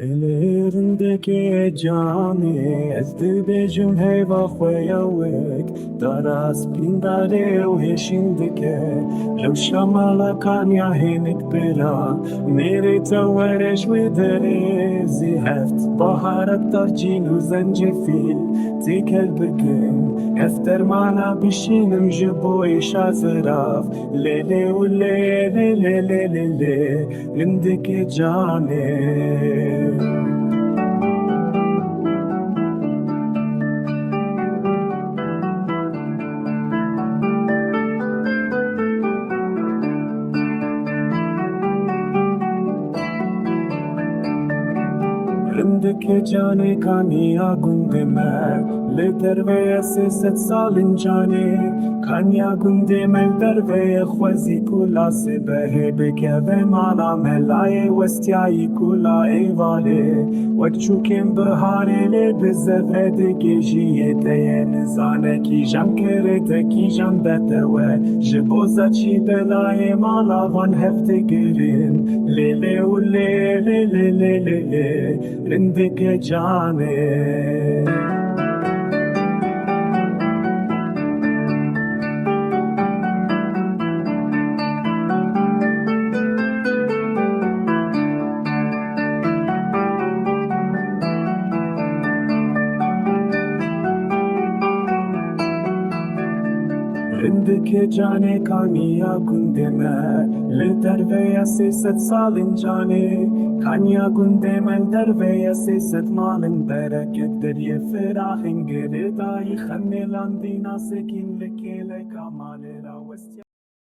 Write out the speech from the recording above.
Ellerindeki cami ezdi bejim heyva khoyawek daras pindare u heshindike لو شمال كان يهينك بلا ميري تورش ودري زهفت بهارت ترجين وزنجفيل تيك البكين افتر معنا بشين مجبوي شازراف ليلي وليلي ليلي ليلي عندك جاني عندك جاني كاني أقندمك لدربي ست سال جاني كاني أقندمك دربي خوزي كلا سبه بكذا معنا ملاي وستياي كلا إيوالي وتشوكين بهاري لبزف هدكي جيتي نزانكي جام كرتكي جام بتوي جبوزة شي بلاي مالا وان هفتكرين ليلي وليلي ليلي ليلي عندك جاني عندك جاني كاني أقندمه لدربي ست سال جاني كاني أقندمه لدربي ست مال بركة دري فراح انقردا يخمي لاندي ناسكين لكيل